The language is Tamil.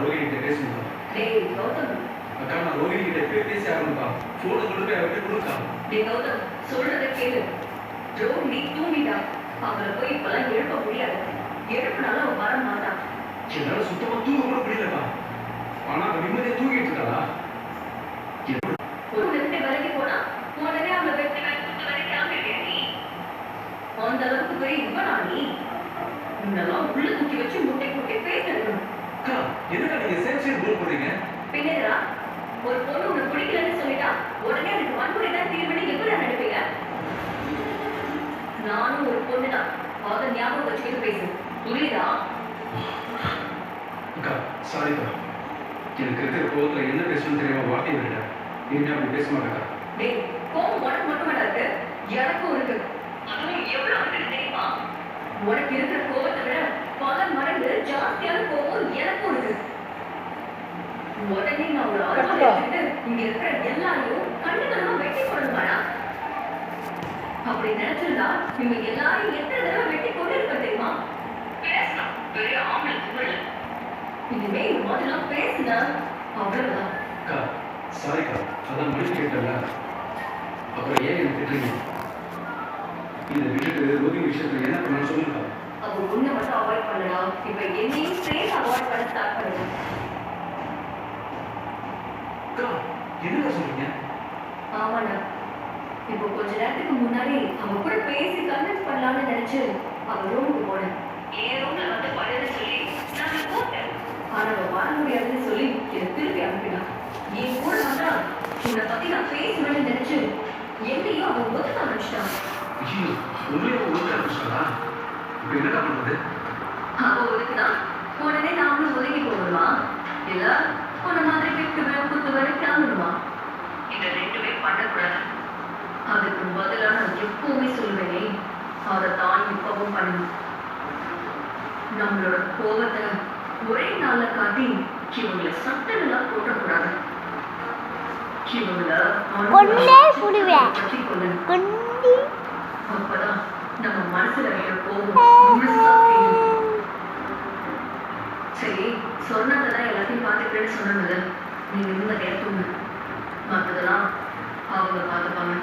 ரோகிணி கிட்ட பேசணும். டேய் கௌதம், அக்கா நான் ரோகிணி கிட்ட பேசி ஆகணும்ப்பா. போனை கொண்டு போய் அவர்கிட்ட கொடுக்கா. டேய் கௌதம், சொல்றத கேளு. ரோகிணி தூங்கிட்டா. அவளை போய் இப்பெல்லாம் எழுப்ப முடியாது. எழுப்பினாலும் அவ வர மாட்டா. என்னால சுத்தமா தூங்க கூட முடியலப்பா. ஆனா அவ நிம்மதியா தூங்கிட்டு இருக்காளா? ஒரு ரெண்டு வேலைக்கு போனா உடனே அவளை வெட்டி வேலைக்கு ஆகிட்டே நீ. அந்த அளவுக்கு போய் இவனா நீ? முன்னெல்லாம் உள்ள தூக்கி வச்சு முட்டை முட்டை பேசணும். அக்கா என்னடா நீங்க சேம் போல் போறீங்க? பின்னேரா ஒரு பொண்ணு உனக்கு பிடிக்கலன்னு சொல்லிட்டா உடனே அதுக்கு வன்முறை தான் தீர்வுன்னு எப்படி நினைப்பீங்க? நானும் ஒரு பொண்ணு தான். அதை ஞாபகம் வச்சுக்கிட்டு பேசு. புரியுதா? அக்கா சாரிக்கா. எனக்கு இருக்கிற கோவத்துல என்ன பேசணும்னு தெரியாம வார்த்தை விட்டுட்டேன். இனிமே அப்படி பேச மாட்டேக்கா. டேய், கோவம் உனக்கு மட்டும் இருக்கு, எனக்கும் இருக்கு. அதுவும் எவ்வளவு இருக்குன்னு தெரியுமா? உனக்கு இருக்கிற கோவத்தை விட பல மடங்கு ஜாஸ்தியான கோவம் எனக்கும் இருக்கு. உடனே நான் ஒரு ஆள் எடுத்துட்டு இங்க இருக்கிற எல்லாரையும் கண்டுக்கணுமா வெட்டி போடணுமாடா? அப்படி நினைச்சிருந்தா இவங்க எல்லாரும் எத்தனை தடவை வெட்டி கொண்டு இருக்க தெரியுமா? பேசலாம் பெரிய ஆம்பளை திமிழ. இனிமே இந்த மாதிரிலாம் பேசுனா அவ்வளவுதான். அக்கா சாரிக்கா, அதான் மொழி கேட்டல. அப்புறம் ஏன் எனக்கு திட்டுறீங்க? இதை விட்டுட்டு ரோகிணி விஷயத்துல என்ன பண்ணணும்னு சொல்லுங்க. அப்போ உன்னை மட்டும் அவாய்ட் பண்ணலாம். இப்ப என்னையும் சேர்த்து அவாய்ட் பண்ண ஸ்டார்ட் பண்ணுங்க. அக்கா என்னடா சொல்றீங்க? ஆமாண்ணா, இப்போ கொஞ்ச நேரத்துக்கு முன்னாடி அவ கூட பேசி கன்வின்ஸ் பண்ணலாம்னு நினைச்சு அவ ரூமுக்கு போனேன். என் ரூம்ல வந்து படுன்னு சொல்லி நான் போட்டேன். ஆனா அவ வர முடியாதுன்னு சொல்லி என்னை திருப்பி அனுப்பினான். என் கூட வந்தா உன்னை பத்தி நான் பேசணும்னு நினைச்சு என்னையும் அவன் ஒதுக்க ஆரம்பிச்சிட்டான். ஐயோ உண்மையை ஒதுக்க ஆரம்பிச்சிட்டாளா? இப்போ என்னடா பண்றது? அவ ஒதுக்குதான் உடனே நாமளும் ஒதுங்கி போகணுமா? இல்ல உன்ன மாதிரி விட்டுவேன் குத்துவேன் கிளம்பணுமா? இந்த ரெண்டுமே பண்ணக்கூடாது. அதுக்கு பதிலா நான் எப்பவுமே சொல்லுவேனே, அதைத்தான் இப்பவும் பண்ணணும். நம்மளோட கோபத்தை ஒரே நாள்ல காட்டி இவங்களை சட்டமெல்லாம் போட்டக்கூடாது. இவங்கள பற்றி கொள்ளணும். அப்பதான் நம்ம மனசுல இருக்கிற கோபம் முழுசா தீரும். சரி, சொன்னதெல்லாம் எல்லாத்தையும் பார்த்துக்கிறேன்னு சொன்னது நீங்க நிம்மதியா தூங்க. மற்றதெல்லாம் அவங்க பார்த்துப்பாங்க.